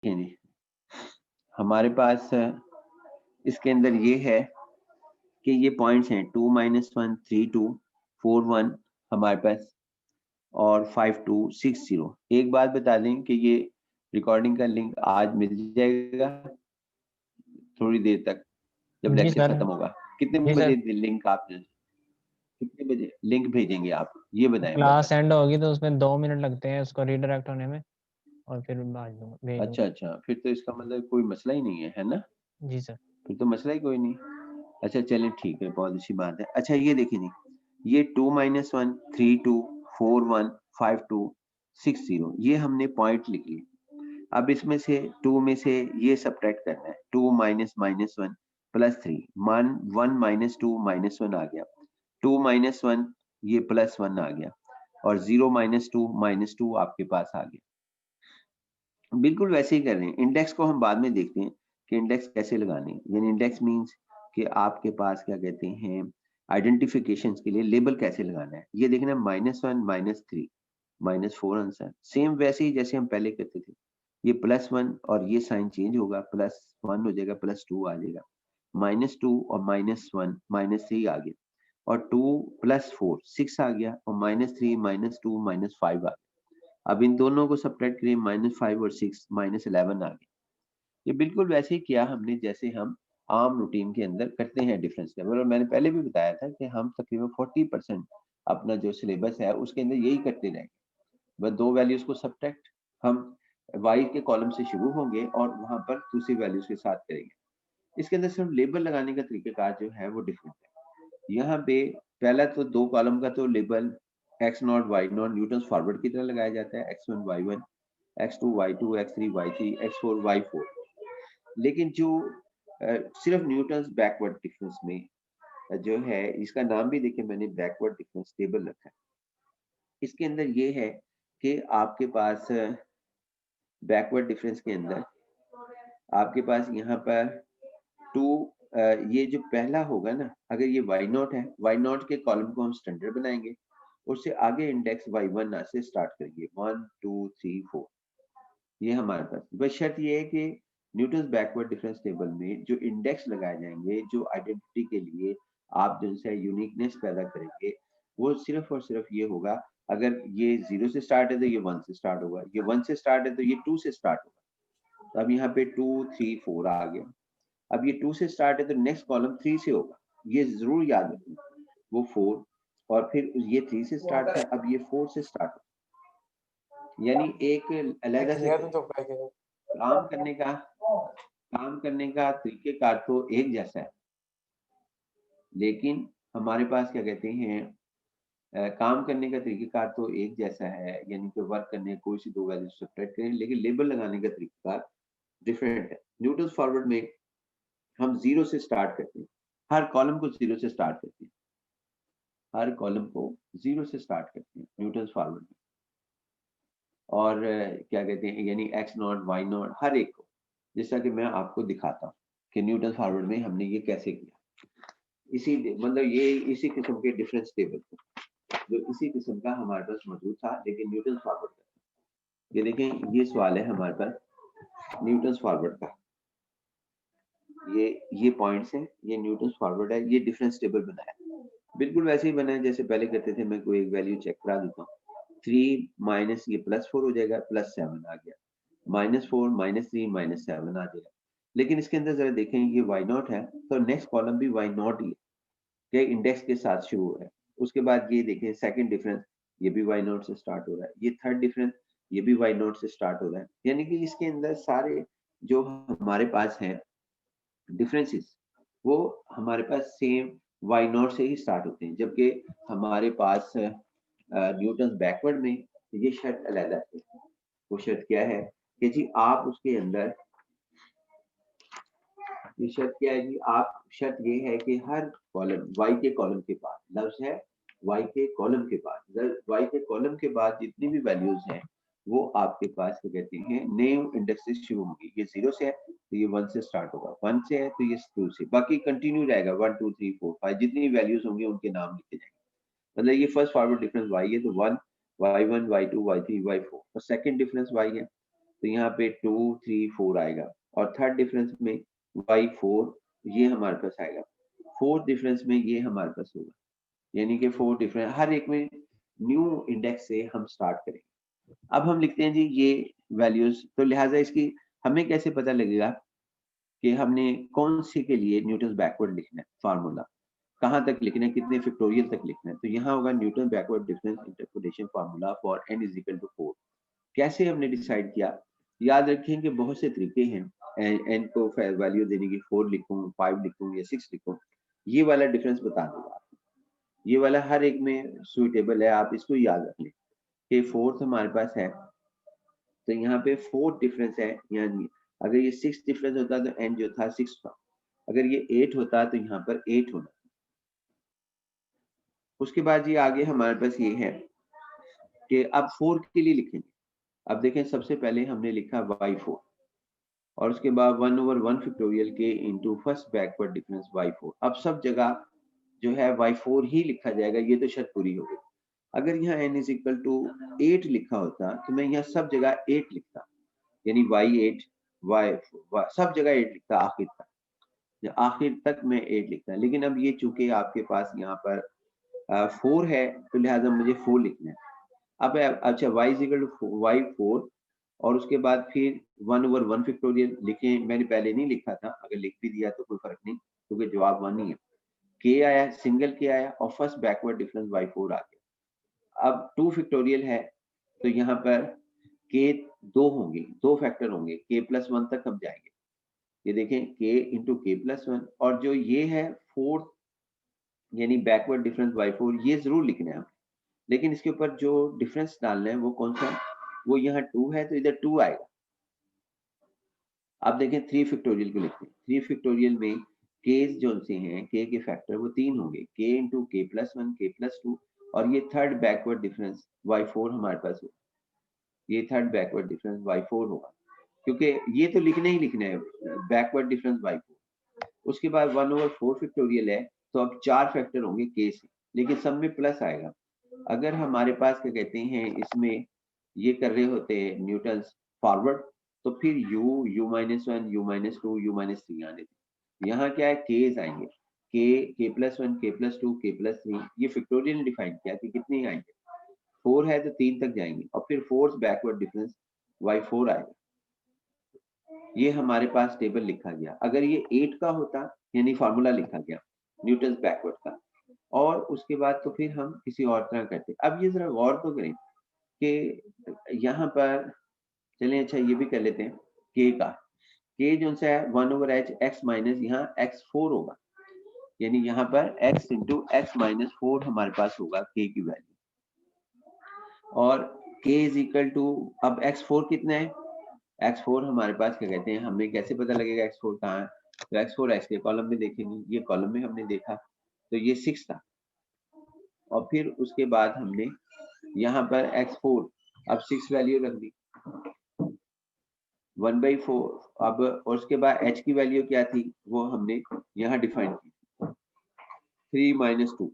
जी, हमारे पास इसके अंदर ये है कि ये पॉइंट्स हैं 2 -1 3 2 4 1 हमारे पास और 5 2 6 0। एक बात बता दें कि ये रिकॉर्डिंग का लिंक आज मिल जाएगा थोड़ी देर तक जब जी लेक्चर सर। खत्म होगा। कितने जी बजे सर, लिंक आप कितने बजे लिंक भेजेंगे आप ये बताएं क्लास बस। एंड होगी तो उसमें 2 मिनट लगते हैं उसको रीडायरेक्ट होने में, और फिर भेज दूंगा। अच्छा फिर तो इसका मतलब कोई मसला ही नहीं है ना? जी सर। फिर तो मसला ही कोई नहीं। अच्छा चलिए ठीक है, बहुत अच्छी बात है। अच्छा ये देखिए जी, ये 2 -1 3 2 4 1 5 2 6 0 ये हमने पॉइंट लिख लिए। अब इसमें से 2 में से ये सब्ट्रैक्ट करना है। 2 माइनस माइनस 1 प्लस 3 मान 1 माइनस 2 माइनस 1 आ गया। 2 माइनस 1 ये प्लस 1 आ गया और 0 माइनस 2 आपके पास आ गया। बिल्कुल वैसे ही कर रहे हैं। इंडेक्स को हम बाद में देखते हैं कि इंडेक्स कैसे लगाने हैं। यानी इंडेक्स मीन्स कि आपके पास क्या कहते हैं आइडेंटिफिकेशन के लिए लेबल कैसे लगाना है। ये देखना -1 -3 -4 आंसर सेम वैसे ही जैसे हम पहले करते थे। ये +1 और ये साइन चेंज होगा, +1 हो जाएगा, +2 आ जाएगा। -2 और -1 -3 आ गया और 2 +4 6 आ गया और -3 -2 -5 आ गया। अब इन दोनों को सब्ट्रैक्ट करिए -5 और 6 -11 आ गया। ये बिल्कुल वैसे ही किया हमने जैसे हम आम रूटीन के अंदर करते हैं डिफरेंस टेबल। और मैंने पहले भी बताया था कि हम तकरीबन 40% अपना जो सिलेबस है उसके अंदर यही करते रहेंगे। बस दो वैल्यूज को सब्ट्रैक्ट हम वाई के कॉलम से शुरू होंगे और वहां पर दूसरी वैल्यूज के साथ करेंगे। इसके अंदर सिर्फ लेबल लगाने का तरीकेकार जो है वो डिफरेंट है। यहाँ पे पहला तो दो कॉलम का तो label x naught y naught Newton forward की तरह लगाया जाता है। x1 y1 x2 y2 x3 y3 x4 y4। लेकिन जो सिर्फ न्यूटन बैकवर्ड डिफरेंस में जो है इसका नाम भी देखिए मैंने बैकवर्ड डिफरेंस टेबल रखा है। इसके अंदर ये है कि आपके पास बैकवर्ड डिफरेंस के अंदर आपके पास यहाँ पर टू ये जो पहला होगा ना, अगर ये वाई नॉट है, वाई नॉट के कॉलम को हम स्टैंडर्ड बनाएंगे, उससे आगे इंडेक्स y1 से स्टार्ट करेंगे 1 2 3 4। ये हमारे पास बस शर्त ये है कि न्यूटन बैकवर्ड डिफरेंस टेबल में जो इंडेक्स लगाए जाएंगे, जो आइडेंटिटी के लिए आप जिनसे यूनिकनेस पैदा करेंगे, वो सिर्फ और सिर्फ ये होगा अगर ये 0 से स्टार्ट है तो ये 1 से स्टार्ट होगा, ये 1 से स्टार्ट है तो ये 2 से स्टार्ट होगा। तो अब यहाँ पे 2 3 4 आ गया। अब ये 2 से स्टार्ट है तो नेक्स्ट कॉलम 3 से होगा, ये जरूर याद रखना। वो 4 और फिर ये 3 से स्टार्ट था, अब ये 4 से स्टार्ट होगा। यानी एक अलहदा से काम करने का तरीकेकार तो एक जैसा है, लेकिन हमारे पास क्या कहते हैं काम करने का तरीकेकार तो एक जैसा है, यानी कि वर्क करने कोई सी दो वैल्यू सब्ट्रैक्ट करें, लेकिन लेबल लगाने का तरीकेकार डिफरेंट है। न्यूटन फॉरवर्ड में हम 0 से स्टार्ट करते हैं, हर कॉलम को 0 से स्टार्ट करते हैं, हर कॉलम को 0 से स्टार्ट करते हैं न्यूटन फॉरवर्ड में। और क्या कहते हैं यानी x naught y not her एक को, जैसा कि मैं आपको दिखाता हूँ कि न्यूटन फॉरवर्ड में हमने ये कैसे किया। इसी मतलब ये इसी किस्म के डिफरेंस टेबल जो इसी किस्म का हमारे पास मौजूद था, लेकिन न्यूटन फॉरवर्ड का। ये देखें, ये सवाल है हमारे पास न्यूटन फॉरवर्ड का। ये पॉइंट्स हैं, ये न्यूटन फॉरवर्ड है, ये डिफरेंस टेबल बनाया बिल्कुल वैसे ही बनाया जैसे पहले करते थे। मैं कोई एक वैल्यू चेक करा देता हूँ। 3 माइनस ये +4 हो जाएगा, +7 आ गया, -4 -3 -7 आ जाएगा। लेकिन इसके अंदर जरा देखें, ये वाई नॉट है तो नेक्स्ट कॉलम भी वाई नॉट ही है, के इंडेक्स के साथ शुरू हो रहा है। उसके बाद ये देखें सेकंड डिफरेंस, ये भी वाई नॉट से स्टार्ट हो रहा है। ये थर्ड डिफरेंस, ये भी वाई नॉट से स्टार्ट हो रहा है। यानी कि इसके अंदर सारे जो हमारे पास हैं डिफरेंसेस, वो हमारे पास सेम वाई नॉट से ही स्टार्ट होते हैं, जबकि हमारे पास न्यूटन बैकवर्ड में ये शर्त अलग है। वो शर्त क्या है कि जी आप उसके अंदर ये शर्त क्या है जी, आप शर्त ये है कि हर कॉलम वाई के कॉलम के बाद लफ्ज है, वाई के कॉलम के बाद वाई के कॉलम के बाद जितनी भी वैल्यूज हैं वो आपके पास क्या कहते हैं नए इंडेक्स से शुरू होंगी। ये 0 से है तो ये 1 से स्टार्ट होगा, 1 से है तो ये 2 से, बाकी कंटिन्यू रहेगा 1 2 3 4 5 जितनी वैल्यूज होंगी उनके नाम लिखे जाएंगे। मतलब ये फर्स्ट फॉरवर्ड डिफरेंस वाई है तो 1 y1 y2 y3 y4 और सेकंड डिफरेंस वाई है तो यहाँ पे 2 3 4 आएगा, और थर्ड डिफरेंस में y4 ये हमारे पास आएगा, फोर्थ डिफरेंस में ये हमारे पास होगा, यानी कि 4 डिफरेंस हर एक में न्यू इंडेक्स से हम स्टार्ट करेंगे। अब हम लिखते हैं जी ये वैल्यूज, तो लिहाजा इसकी हमें कैसे पता लगेगा कि हमने कौन से के लिए न्यूटन बैकवर्ड लिखना है, फार्मूला कहाँ तक लिखना है, कितने फैक्टोरियल तक लिखना है। तो यहाँ होगा Newton backward difference interpolation formula for n is equal to 4। कैसे हमने डिसाइड किया, याद रखें कि बहुत से तरीके हैं, n को वैल्यू देने की, 4 लिखूं, 5 लिखूं या 6 लिखूं, ये वाला डिफरेंस बता दूंगा आपको, ये वाला हर एक में सुइटेबल है, आप इसको याद रख लें कि फोर्थ हमारे पास है, तो यहाँ पे 4 डिफरेंस है, यानी अगर ये 6 डिफरेंस होता तो n जो था 6 था, अगर ये 8 होता तो यहाँ पर 8 होना। उसके बाद ये आगे हमारे पास ये है कि अब 4 के लिए लिखेंगे। अब देखें, सबसे पहले हमने लिखा y4, और उसके बाद 1/1 फैक्टोरियल के into first backward difference y4। अब सब जगह जो है y4 ही लिखा जाएगा, ये तो शर्त पूरी हो गई। अगर यहाँ n इज इक्वल टू 8 लिखा होता तो मैं यहाँ सब जगह 8 लिखता, यानी y8 y सब जगह 8 लिखता, आखिर तक मैं 8 लिखता। लेकिन अब ये चूंकि आपके पास यहाँ पर 4 है, तो लिहाजा मुझे 4 लिखना है। अब अच्छा y is equal to y4, और उसके बाद फिर 1/1 फैक्टोरियल लिखें, मैंने पहले नहीं लिखा था, अगर लिख भी दिया तो कोई फर्क नहीं, क्योंकि जवाब 1 ही है। k आया, सिंगल k आया, और फर्स्ट बैकवर्ड डिफरेंस y4 आ गया। अब 2 फैक्टोरियल है, तो यहाँ पर k 2 होंगे, 2 फैक्टर होंगे, k + 1 तक हम जाएंगे। ये देखें k इंटू k + 1, और जो ये है फोर्थ यानी बैकवर्ड डिफरेंस y4, ये जरूर लिखना है, लेकिन इसके ऊपर जो डिफरेंस डालना है वो कौन सा, वो यहाँ 2 है, तो इधर 2 आएगा। अब देखें 3 फैक्टोरियल को लिखते हैं। 3 फैक्टोरियल में केस जो से हैं, के के फैक्टर वो 3 होंगे, k इंटू k + 1 k + 2, और ये थर्ड बैकवर्ड डिफरेंस y4 हमारे पास होगा, ये थर्ड बैकवर्ड डिफरेंस y4 होगा, क्योंकि ये तो लिखना ही लिखना है बैकवर्ड डिफरेंस y4। उसके बाद 1/4 फैक्टोरियल है, तो अब 4 फैक्टर होंगे k से, लेकिन सब में प्लस आएगा। अगर हमारे पास क्या कहते हैं, इसमें ये कर रहे होते हैं न्यूटन फॉरवर्ड, तो फिर u u-1 u-2 u-3 आने थे। यहाँ क्या है, केज आएंगे, k + 1 k + 2 k + 3, ये फैक्टोरियल ने डिफाइन किया कि कितने आएंगे, 4 है तो 3 तक जाएंगे, और फिर फोर्थ बैकवर्ड डिफरेंस y4 आएगा। ये हमारे पास टेबल लिखा गया। अगर ये 8 का होता, यानी फार्मूला लिखा गया न्यूटन बैकवर्ड का, और उसके बाद तो फिर हम किसी और तरह करते। अब ये जरा गौर तो करें कि यहाँ पर चलें, अच्छा ये भी कर लेते हैं k का, k जो सा है 1/h x माइनस यहाँ x4 होगा, यानी यहाँ पर x इंटू x माइनस 4 हमारे पास होगा k की वैल्यू, और k इज इक्वल टू, अब x4 कितना है, x4 हमारे पास क्या कहते हैं, हमें कैसे पता लगेगा x4 कहाँ है, तो x4 x के कॉलम में देखेंगे, ये कॉलम में हमने देखा तो ये 6 था, और फिर उसके बाद हमने यहाँ पर x4 अब 6 वैल्यू रख दी 1/4, अब और उसके बाद h की वैल्यू क्या थी, वो हमने यहाँ डिफाइन की 3 - 2,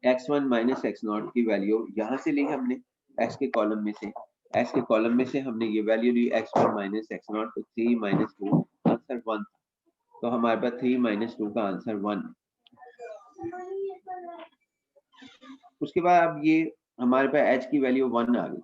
x1 - x0 की वैल्यू यहाँ से ली हमने, x के कॉलम में से, x के कॉलम में से हमने ये वैल्यू ली x1 - x0, तो 3 - 2 आंसर 1, तो हमारे पास 3 - 2 का आंसर 1। उसके बाद अब ये हमारे पास h की वैल्यू 1 आ गई,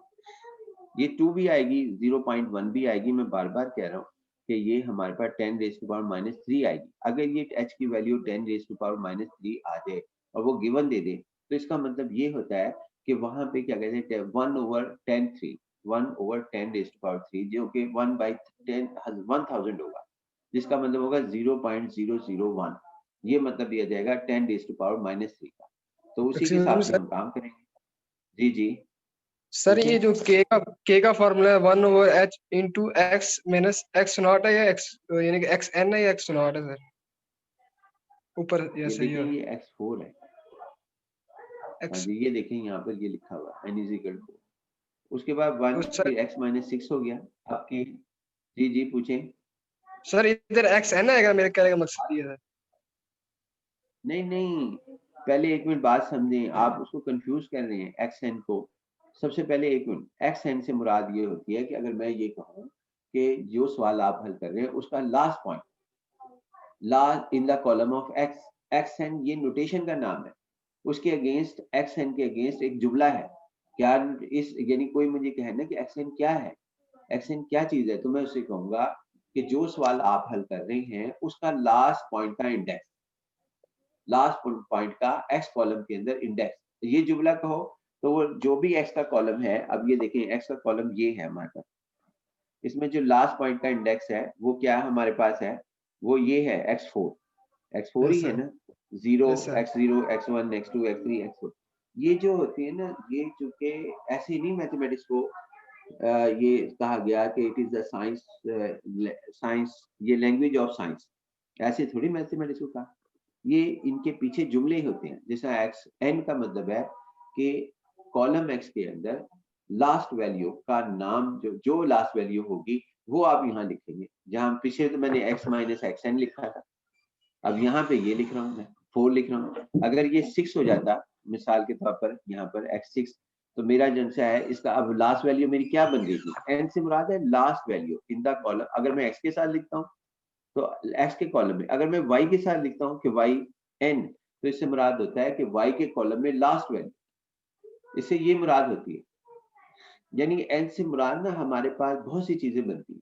ये 2 भी आएगी, 0.1 भी आएगी, मैं बार बार कह रहा हूँ कि ये हमारे पास 10⁻³ आएगी। अगर ये h की वैल्यू 10⁻³ आ जाए और वो गिवन दे दे, तो इसका मतलब ये होता है कि वहां पे क्या कहते हैं 1/10³ 1/10⁻³ जो कि 1/10,000 होगा, जिसका मतलब होगा 0.001, ये मतलब दिया जाएगा 10⁻³ का। तो उसी के हिसाब से हम काम करेंगे। जी जी सर, ये जो k का फॉर्मूला है 1/h into x minus x0 है, या x यानी कि xn है या x0 है सर, ऊपर ये जैसे देखें ये x4 है, हाँ जी ये देखें यहाँ पर ये लिखा हुआ n इज इक्वल टू, उसके बाद 1 फिर x - 6 हो गया आपके। जी जी पूछें सर, इधर xn आएगा, मेरे कहने का मकसद ये है। नहीं नहीं, पहले एक मिनट बात समझें, आप उसको कंफ्यूज कर रहे हैं xn को, सबसे पहले एक मिनट, एक्स एन से मुराद ये होती है कि अगर मैं ये कहूँ कि जो सवाल आप हल कर रहे हैं उसका last point last in the column of x, x n ये नोटेशन का नाम है, उसके अगेंस्ट एक्स एन के अगेंस्ट एक जुमला है। क्या इस यानी कोई मुझे कहे ना कि एक्स एन क्या है, एक्स एन क्या चीज है, तो मैं उससे कहूंगा कि जो सवाल आप हल कर रहे हैं उसका लास्ट पॉइंट का इंडेक्स, लास्ट पॉइंट का एक्स कॉलम के अंदर इंडेक्स, ये जुमला कहो तो वो जो भी एक्स का कॉलम है, अब ये देखें एक्स का कॉलम ये है हमारे पास, इसमें जो लास्ट पॉइंट का इंडेक्स है वो क्या हमारे पास है, वो ये है x4, x4 ही Yes, है sir. ना, 0 Yes, sir. x0 x1 x2 x3 x4, ये जो होती है ना, ये चूंकि ऐसे नहीं मैथमेटिक्स को ये कहा गया कि it is the science, science ये लैंग्वेज ऑफ साइंस, ऐसे थोड़ी मैथमेटिक्स को कहा, ये इनके पीछे जुमले होते हैं। जैसा एक्स एन का मतलब है कि कॉलम एक्स के अंदर लास्ट वैल्यू का नाम, जो लास्ट वैल्यू होगी वो आप यहाँ लिखेंगे। जहां पीछे तो मैंने x माइनस एक्स एन लिखा था, अब यहाँ पे ये लिख रहा हूँ, मैं 4 लिख रहा हूँ। अगर ये 6 हो जाता मिसाल के तौर पर यहाँ पर x6, तो मेरा जो है इसका अब लास्ट वैल्यू मेरी क्या बन गई थी, n से मुराद है last value in the column. अगर मैं x के साथ लिखता हूँ तो x के कॉलम में, अगर मैं y के साथ लिखता हूँ कि y n, तो इससे मुराद होता है कि y के कॉलम में लास्ट वैल्यू, इससे ये मुराद होती है। यानी n से मुराद ना हमारे पास बहुत सी चीजें बनती हैं,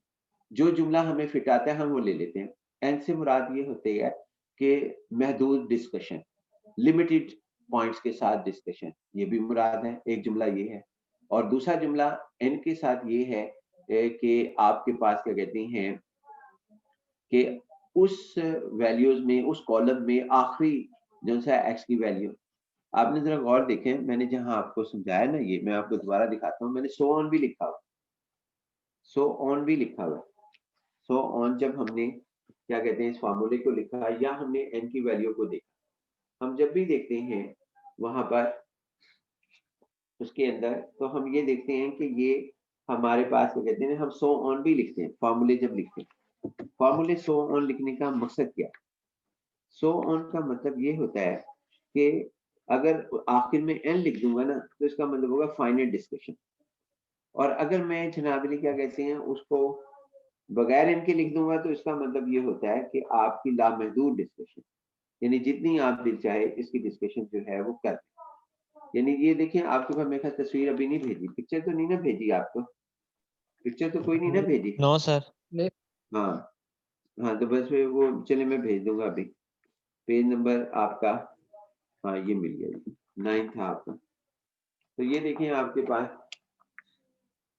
जो जुमला हमें फिट आता है हम वो ले लेते हैं। n से मुराद ये होती है कि महदूद डिस्कशन, लिमिटेड पॉइंट्स के साथ डिस्कशन, ये भी मुराद है, एक जुमला ये है। और दूसरा जुमला n के साथ ये है कि आपके पास क्या कहते हैं कि उस वैल्यूज में, उस कॉलम में आखिरी जो सा एक्स की वैल्यू, आपने जरा गौर देखें, मैंने जहां आपको समझाया ना, ये मैं आपको दोबारा दिखाता हूँ, मैंने सो ऑन भी लिखा हुआ, सो ऑन भी लिखा हुआ। सो ऑन जब हमने क्या कहते हैं इस फार्मूले को लिखा या हमने एन की वैल्यू को देखा, हम जब भी देखते हैं वहां पर उसके अंदर, तो हम ये देखते हैं कि ये हमारे पास क्या कहते हैं, हम सो ऑन भी लिखते हैं फार्मूले जब लिखते हैं। फार्मूले सो ऑन लिखने का मकसद क्या है, सो ऑन का मतलब ये होता है कि अगर आखिर में एन लिख दूंगा ना तो इसका मतलब होगा फाइनल डिस्कशन, और अगर मैं जनाबली क्या कहते हैं उसको बगैर एन के लिख दूंगा तो इसका मतलब ये होता है कि आपकी लामहदूद डिस्कशन, यानी जितनी आप दिल चाहे इसकी डिस्कशन जो है वो कर। यानी ये देखें, आपके पास मेरे ख्याल तस्वीर अभी नहीं भेजी, पिक्चर तो नहीं ना भेजी आपको, पिक्चर तो कोई नहीं ना भेजी। No sir. हाँ हाँ, तो बस फिर वो चले मैं भेज दूंगा अभी। पेज नंबर आपका, हाँ ये मिल गया, 9 था आपका। तो ये देखें आपके पास,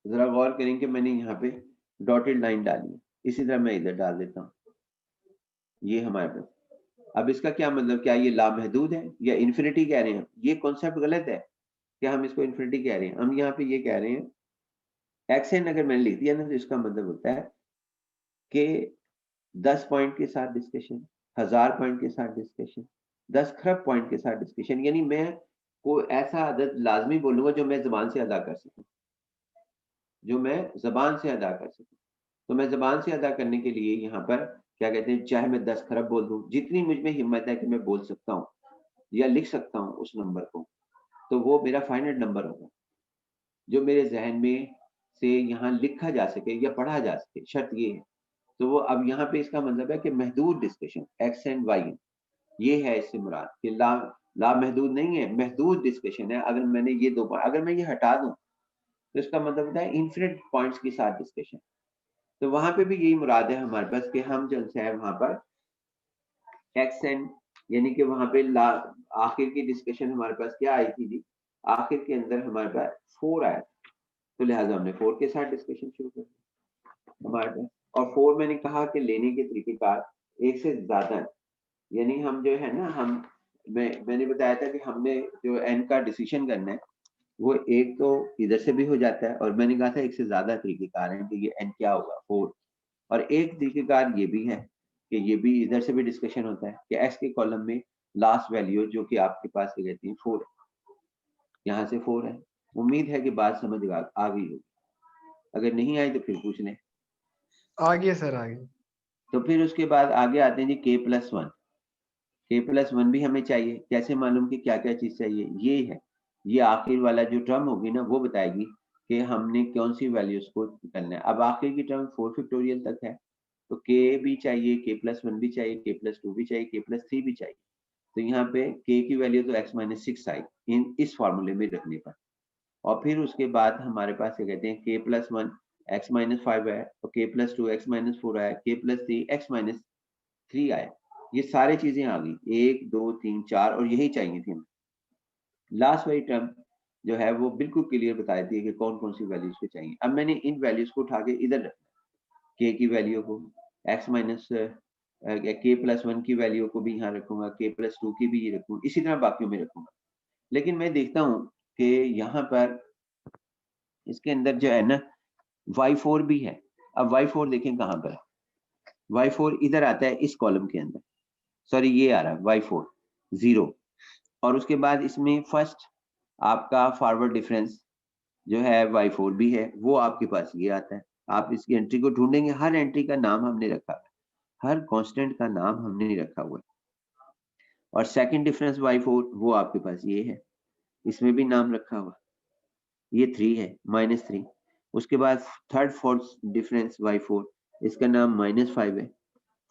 जरा गौर करें कि मैंने यहाँ पे डॉटेड लाइन डाली है, इसी तरह मैं इधर डाल देता हूँ, ये हमारे पास। अब इसका क्या मतलब, क्या ये लामहदूद है या इन्फिनिटी कह रहे हैं? ये कॉन्सेप्ट गलत है कि हम इसको इन्फिनिटी कह रहे हैं। हम यहाँ पे ये कह रहे हैं एक्स एन अगर मैंने लिख दिया ना तो इसका मतलब होता है कि 10 पॉइंट के साथ डिस्कशन, 1000 पॉइंट के साथ डिस्कशन, 10 खरब पॉइंट के साथ डिस्कशन, यानी मैं कोई ऐसा आदत लाजमी बोलूंगा जो मैं जबान से अदा कर सकूं, जो मैं जबान से अदा कर सकूं। तो मैं जबान से अदा करने के लिए यहाँ पर क्या कहते हैं, चाहे मैं 10 खरब बोल दूं, जितनी मुझ में हिम्मत है कि मैं बोल सकता हूँ या लिख सकता हूँ उस नंबर को, तो वो मेरा फाइनल नंबर होगा जो मेरे जहन में से यहाँ लिखा जा सके या पढ़ा जा सके, शर्त ये है। तो वो अब यहाँ पे इसका मतलब है कि महदूद डिस्कशन एक्स एंड वाई, ये है इससे मुराद कि ला महदूद नहीं है, महदूद डिस्कशन है। अगर मैंने ये दो, अगर मैं ये हटा दूं तो इसका मतलब होता है इन्फिनिट पॉइंट्स के साथ डिस्कशन। तो वहां पे भी यही मुराद है हमारे पास कि हम जो है वहां पर एक्स एंड, यानी कि वहां पे आखिर की डिस्कशन हमारे पास क्या आई थी जी, आखिर के अंदर हमारे पास 4 आया, तो लिहाजा हमने 4 के साथ डिस्कशन शुरू कर दी हमारे पास। और 4 मैंने कहा कि लेने के तरीकेकार एक से ज्यादा है, यानी हम जो है ना, मैंने बताया था कि हमने जो एन का डिसीजन करना है वो एक तो इधर से भी हो जाता है, और मैंने कहा था एक से ज्यादा तरीकेकार है कि ये एन क्या होगा 4, और एक तरीकेकार ये भी है कि ये भी इधर से भी डिस्कशन होता है कि एक्स के कॉलम में लास्ट वैल्यू जो कि आपके पास कहती है 4 है, यहाँ से 4 है। उम्मीद है कि बात समझ आ गई होगी, अगर नहीं आई तो फिर पूछ लें। आ गया सर, आ गया। तो फिर उसके बाद आगे आते हैं जी k+1। k+1 भी हमें चाहिए, कैसे मालूम कि क्या क्या चीज चाहिए, ये है ये आखिर वाला जो टर्म होगी ना वो बताएगी कि हमने कौन सी वैल्यूज को करना है। अब आखिर की टर्म 4 फैक्टोरियल तक है, तो k भी चाहिए, k+1 भी चाहिए, k+2 भी चाहिए, k+3 भी चाहिए। तो यहाँ पे k की वैल्यू तो x-6 आई इस फार्मूले में रखने पर, और फिर उसके बाद हमारे पास क्या कहते हैं k+1 x-5 है, और k+2 x-4 है, k+3 x-3 आया। ये सारी चीजें आ गई, 1 2 3 4, और यही चाहिए थी हमें। लास्ट वाली टर्म जो है वो बिल्कुल क्लियर बता देती है कि कौन कौन सी वैल्यूज को चाहिए। अब मैंने इन वैल्यूज को उठा के इधर रखना, k की वैल्यू को, k+1 की वैल्यू को भी यहाँ रखूंगा, k+2 की भी रखूंगा, इसी तरह बाकियों में रखूंगा। लेकिन मैं देखता हूँ कि यहाँ पर इसके अंदर जो है ना y4 भी है। अब y4 देखें कहाँ पर है, y4 इधर आता है इस कॉलम के अंदर, सॉरी ये आ रहा है y4 0, और उसके बाद इसमें फर्स्ट आपका फॉरवर्ड डिफरेंस जो है y4 भी है, वो आपके पास ये आता है। आप इसकी एंट्री को ढूंढेंगे, हर एंट्री का नाम हमने रखा है, हर कांस्टेंट का नाम हमने रखा हुआ है। और सेकंड डिफरेंस y4 वो आपके पास ये है, इसमें भी नाम रखा हुआ, ये 3 है, -3। उसके बाद थर्ड फोर्थ डिफरेंस y4, इसका नाम -5 है।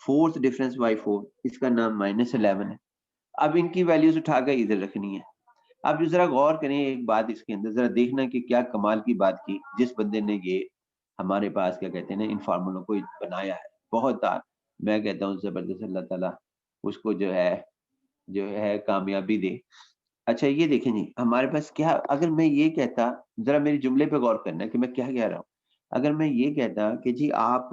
फोर्थ डिफरेंस y4, इसका नाम -11 है। अब इनकी वैल्यूज उठाकर इधर रखनी है। अब जरा गौर करें एक बात, इसके अंदर जरा देखना कि क्या कमाल की बात की जिस बंदे ने ये हमारे पास क्या कहते हैं ना इन फार्मूलों को बनाया है। बहुत मैं कहता हूँ जबरदस्त, अल्लाह ताला उसको जो है कामयाबी दे। अच्छा ये देखें जी, हमारे पास क्या, अगर मैं ये कहता, जरा मेरे जुमले पे गौर करना कि मैं क्या कह रहा हूँ। अगर मैं ये कहता कि जी आप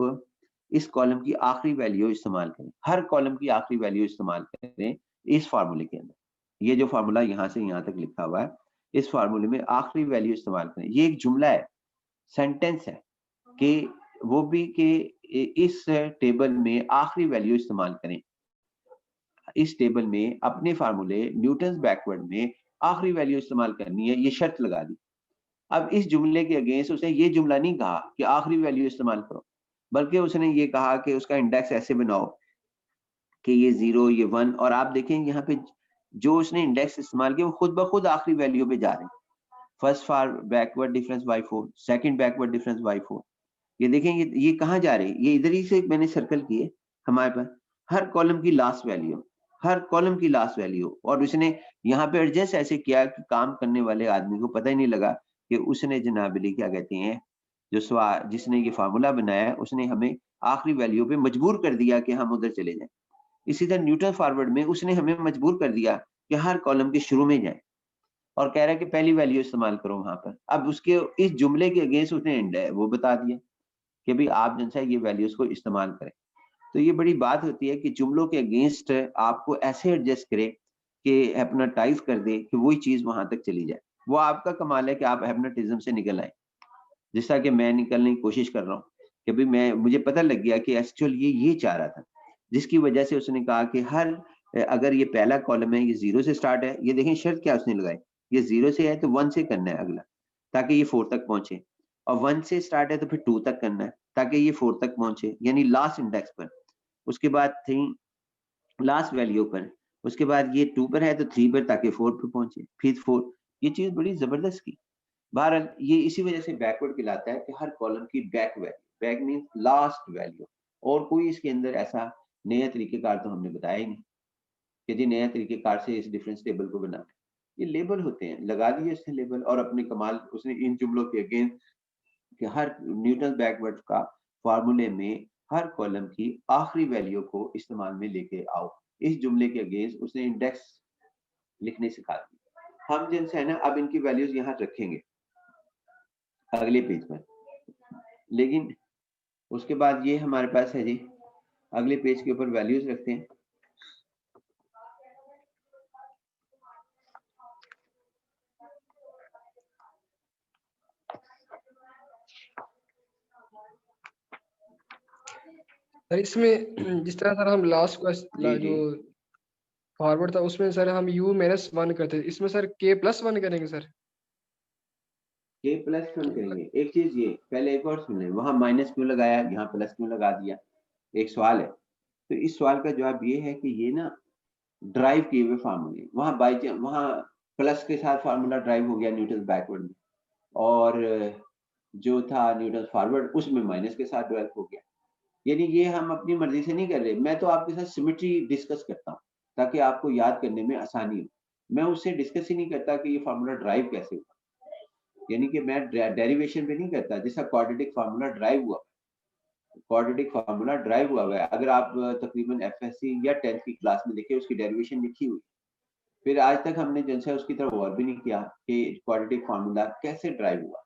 इस कॉलम की आखिरी वैल्यू इस्तेमाल करें, हर कॉलम की आखिरी वैल्यू इस्तेमाल करें इस फार्मूले के अंदर, ये जो फार्मूला यहाँ से यहाँ तक लिखा हुआ है, इस फार्मूले में आखिरी वैल्यू इस्तेमाल करें। ये एक जुमला है, सेंटेंस है कि वो भी कि इस टेबल में आखिरी वैल्यू इस्तेमाल करें, इस टेबल में अपने फार्मूले न्यूटन बैकवर्ड में आखिरी वैल्यू इस्तेमाल करनी है, ये शर्त लगा दी। अब इस जुमले के अगेंस्ट उसने ये जुमला नहीं कहा कि आखिरी वैल्यू इस्तेमाल करो, बल्कि उसने ये कहा कि उसका इंडेक्स ऐसे बनाओ कि ये 0 ये 1, और आप देखें यहाँ पे जो उसने इंडेक्स इस्तेमाल किया वो खुद ब खुद आखिरी वैल्यू पे जा रहे हैं। First for backward difference y4, second backward difference y4, ये देखें ये कहाँ जा रही है, ये इधर ही से मैंने सर्कल किए हमारे पास, हर कॉलम की लास्ट वैल्यू, हर कॉलम की लास्ट वैल्यू। और उसने यहाँ पे एडजस्ट ऐसे किया कि काम करने वाले आदमी को पता ही नहीं लगा कि उसने जनाबली क्या कहते हैं जिसने ये फार्मूला बनाया है उसने हमें आखिरी वैल्यू पे मजबूर कर दिया कि हम उधर चले जाएं। इसी तरह न्यूटन फॉरवर्ड में उसने हमें मजबूर कर दिया कि हर कॉलम के शुरू में जाए, और कह रहा है कि पहली वैल्यू इस्तेमाल करो वहां पर। अब उसके इस जुमले के अगेंस्ट उसने वो बता दिया कि भाई आप जनसा ये वैल्यूज को इस्तेमाल करें। तो ये बड़ी बात होती है कि जुमलों के अगेंस्ट आपको ऐसे एडजस्ट करे कि हिप्नोटाइज कर दे कि वही चीज वहां तक चली जाए। वो आपका कमाल है कि आप हिप्नोटिज्म से निकल आए, जिस तरह कि मैं निकलने की कोशिश कर रहा हूँ कि भाई मुझे पता लग गया कि एक्चुअल ये चाह रहा था, जिसकी वजह से उसने कहा कि अगर ये पहला कॉलम है ये 0 से स्टार्ट है, ये देखें शर्त क्या उसने लगाई, ये 0 से है तो 1 से करना है अगला ताकि ये 4 तक पहुंचे, और 1 से स्टार्ट है तो फिर 2 तक करना है ताकि ये 4 तक पहुंचे, यानी लास्ट इंडेक्स पर। उसके बाद 3 लास्ट वैल्यू पर, उसके बाद ये 2 पर है तो 3 पर ताकि 4 पर पहुंचे, फिर 4। ये चीज बड़ी जबरदस्त की। बहरहाल ये इसी वजह से बैकवर्ड कहलाता है कि हर कॉलम की back value, back means last value, और कोई इसके अंदर ऐसा नया तरीकेकार तो हमने बताया ही नहीं कि जी नया तरीकेकार से इस डिफरेंस टेबल को बनाना। ये लेबल होते हैं, लगा दिए इसने लेबल, और अपने कमाल उसने इन जुमलों के अगेंस्ट कि हर न्यूटन बैकवर्ड का फार्मूले में हर कॉलम की आखिरी वैल्यू को इस्तेमाल में लेके आओ, इस जुमले के अगेंस्ट उसने इंडेक्स लिखने सिखा दी। हम जिनसे है ना अब इनकी वैल्यूज यहाँ रखेंगे अगले पेज पर, लेकिन उसके बाद ये हमारे पास है जी अगले पेज के ऊपर वैल्यूज रखते हैं। सर इसमें जिस तरह सर हम लास्ट जी जो फॉरवर्ड था उसमें सर हम u-1 करते थे, इसमें सर k+1 करेंगे सर। k+1 करेंगे। एक चीज ये पहले एक और सुन लें, वहां माइनस क्यों लगाया, यहाँ प्लस क्यों लगा दिया, एक सवाल है। तो इस सवाल का जवाब ये है कि ये ना ड्राइव किए हुए फार्मूले, वहां प्लस के साथ फार्मूला ड्राइव हो गया न्यूटन बैकवर्ड में, और जो था न्यूटन फॉरवर्ड उसमें माइनस के साथ ड्राइव हो गया। यानी ये हम अपनी मर्जी से नहीं कर रहे, मैं तो आपके साथ सिमेट्री डिस्कस करता हूँ ताकि आपको याद करने में आसानी हो। मैं उससे डिस्कस ही नहीं करता कि ये फार्मूला ड्राइव कैसे हुआ, यानी कि मैं डेरिवेशन पे नहीं करता। जैसा क्वाड्रेटिक फार्मूला ड्राइव हुआ, क्वाड्रेटिक फार्मूला ड्राइव हुआ है, अगर आप तकरीबन एफएससी या 10th की क्लास में देखिए उसकी डेरिवेशन लिखी हुई। फिर आज तक हमने जनसे उसकी तरफ गौर भी नहीं किया कि क्वाड्रेटिक फार्मूला कैसे ड्राइव हुआ।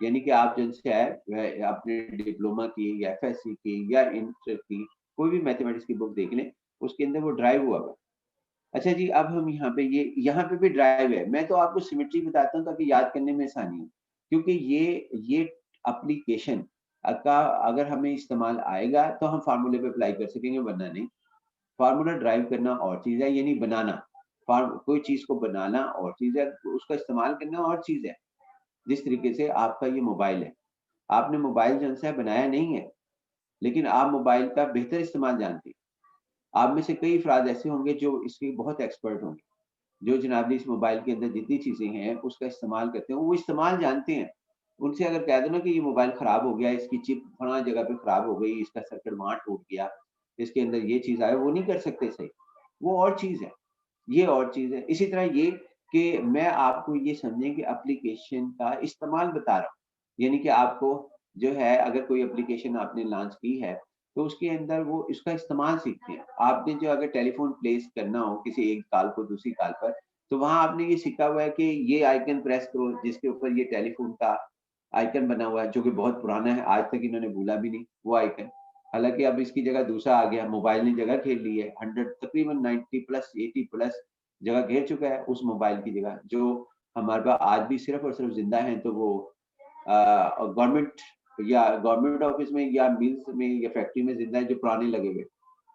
यानी कि आप जनसे है अपने डिप्लोमा की या एफएससी की या इंटर की कोई भी मैथमेटिक्स की बुक देख लें, उसके अंदर वो ड्राइव हुआ है। अच्छा जी, अब हम यहाँ पे भी ड्राइव है। मैं तो आपको सिमेट्री बताता हूँ ताकि याद करने में आसानी हो, क्योंकि ये एप्लीकेशन का अगर हमें इस्तेमाल आएगा तो हम फार्मूले पे अप्लाई कर सकेंगे, वरना नहीं। फार्मूला ड्राइव करना और चीज है, यानी बनाना। कोई चीज को बनाना और चीज है, उसका इस्तेमाल करना और चीज है। जिस तरीके से आपका ये मोबाइल है, आपने मोबाइल जो है बनाया नहीं है, लेकिन आप मोबाइल का बेहतर इस्तेमाल जानते हैं। आप में से कई अफराद ऐसे होंगे जो इसके बहुत एक्सपर्ट होंगे, जो जनाब इस मोबाइल के अंदर जितनी चीजें हैं उसका इस्तेमाल करते हैं, वो इस्तेमाल जानते हैं। उनसे अगर कह दो ना कि ये मोबाइल खराब हो गया, इसकी चिप फलां जगह पे खराब हो गई, इसका सर्किट वहां टूट गया, इसके अंदर ये चीज आए, वो नहीं कर सकते सही। वो और चीज है, ये और चीज है। इसी तरह ये कि मैं आपको ये समझें कि एप्लीकेशन का इस्तेमाल बता रहा हूँ, यानी कि आपको जो है अगर कोई एप्लीकेशन आपने लॉन्च की है तो उसके अंदर वो इसका इस्तेमाल सीखते हैं। आपने जो अगर टेलीफोन प्लेस करना हो किसी एक कॉल को दूसरी कॉल पर, तो वहां आपने ये सीखा हुआ है कि ये आइकन प्रेस करो जिसके ऊपर ये टेलीफोन का आइकन बना हुआ है, जो कि बहुत पुराना है, आज तक इन्होंने भूला भी नहीं वो आइकन। हालांकि अब इसकी जगह दूसरा आ गया, मोबाइल ने जगह घेर ली है। 100 तकरीबन 90 प्लस 80 प्लस जगह घेर चुका है उस मोबाइल की जगह। जो हमारे पास आज भी सिर्फ और सिर्फ जिंदा है तो वो गवर्नमेंट या गवर्नमेंट ऑफिस में या मिल्स में या फैक्ट्री में जिंदा है, जो पुराने लगे हुए,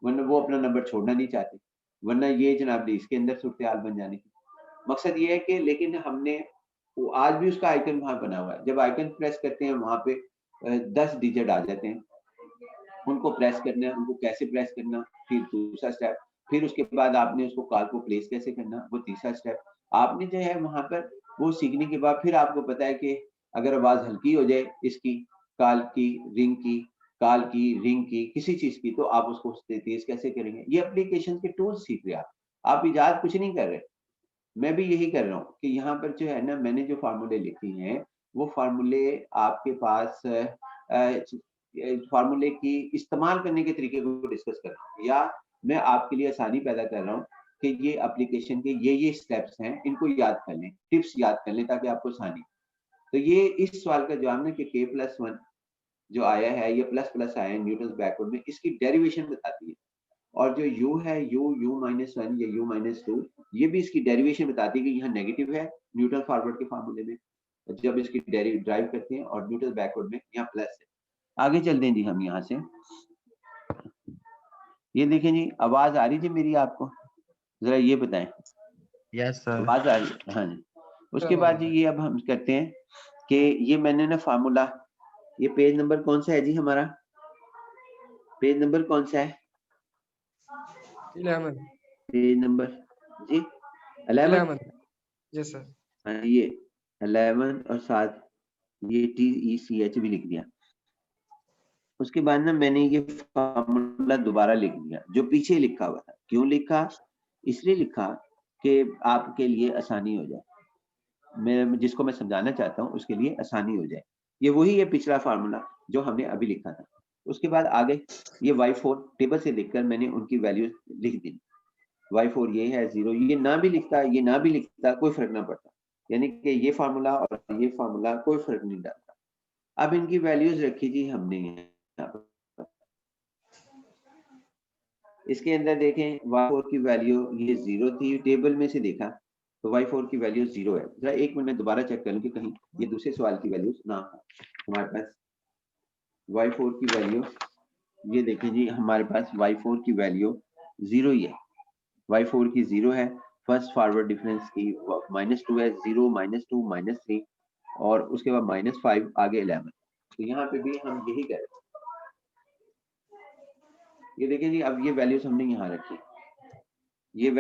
वरना वो अपना नंबर छोड़ना नहीं चाहते। वरना ये जनाब इसके अंदर सूरत हाल बन जाने की मकसद ये है कि, लेकिन हमने वो आज भी उसका आइकन वहां बना हुआ है। जब आइकन प्रेस करते हैं वहां पे 10 डिजिट आ जाते हैं, उनको प्रेस करना है, उनको कैसे प्रेस करना, फिर दूसरा स्टेप, फिर उसके बाद आपने उसको कॉल को प्लेस कैसे करना, वो तीसरा स्टेप। आपने जो है वहां पर वो सीखने के बाद फिर आपको पता है कि अगर आवाज हल्की हो जाए इसकी, कॉल की, रिंग की, कॉल की, रिंग की, किसी चीज की, तो आप उसको तेज कैसे करेंगे। ये एप्लीकेशन के टूल्स सीख रहे हैं आप इजाद कुछ नहीं कर रहे। मैं भी यही कर रहा हूँ कि यहाँ पर जो है ना, मैंने जो फार्मूले लिखे हैं वो फार्मूले आपके पास फार्मूले की इस्तेमाल करने के तरीके को डिस्कस कर रहा हूँ, या मैं आपके लिए आसानी पैदा कर रहा हूँ कि ये एप्लीकेशन के ये स्टेप्स हैं, इनको याद कर लें, टिप्स याद कर लें ताकि आपको आसानी। तो ये इस सवाल का जवाब ना कि k+1 जो आया है, ये प्लस प्लस आया है न्यूटन बैकवर्ड में, इसकी डेरिवेशन बताती है। और जो u है, u-1 या u-2, ये भी इसकी डेरिवेशन बताती है कि यहाँ नेगेटिव है न्यूटन फॉरवर्ड के फार्मूले में, जब इसकी ड्राइव करते हैं, और न्यूटन बैकवर्ड में यहाँ प्लस है। आगे चलते हैं जी हम यहाँ से। ये देखें जी, आवाज आ रही थी मेरी आपको, जरा ये बताएं। Yes sir. आवाज आ रही? हाँ जी। उसके बाद जी ये अब हम करते हैं कि ये मैंने ना फार्मूला, ये पेज नंबर कौन सा है जी हमारा, पेज नंबर कौन सा है? 11 पेज नंबर जी 11। Yes sir. हाँ, ये 11 और साथ ये TECH भी लिख दिया। उसके बाद ना मैंने ये फार्मूला दोबारा लिख दिया जो पीछे लिखा हुआ था। क्यों लिखा? इसलिए लिखा कि आपके लिए आसानी हो जाए, मैं जिसको मैं समझाना चाहता हूँ उसके लिए आसानी हो जाए। ये वही है पिछला फार्मूला जो हमने अभी लिखा था। उसके बाद आगे ये y4 टेबल से लिखकर मैंने उनकी वैल्यू लिख दी। y4 ये है 0, ये ना भी लिखता, ये ना भी लिखता, कोई फर्क ना पड़ता, यानी कि ये फार्मूला और ये फार्मूला कोई फर्क नहीं डालता। अब इनकी वैल्यूज रखी जी हमने यहाँ पर। इसके अंदर देखें y4 की वैल्यू ये 0 थी, टेबल में से देखा तो y4 की वैल्यू 0 है। जरा एक मिनट में दोबारा चेक कर लूं कि कहीं ये दूसरे सवाल की वैल्यूज ना हो। हमारे पास y4 की वैल्यू ये देखें जी, हमारे पास y4 की वैल्यू 0 ही है, y4 की 0 है। फर्स्ट फॉरवर्ड डिफरेंस की -2 है, 0 -2 -3 और उसके बाद -5 आगे 11। तो यहाँ पे भी हम यही करें। ये देखें जी, अब ये वैल्यूज हमने यहाँ रखी, ये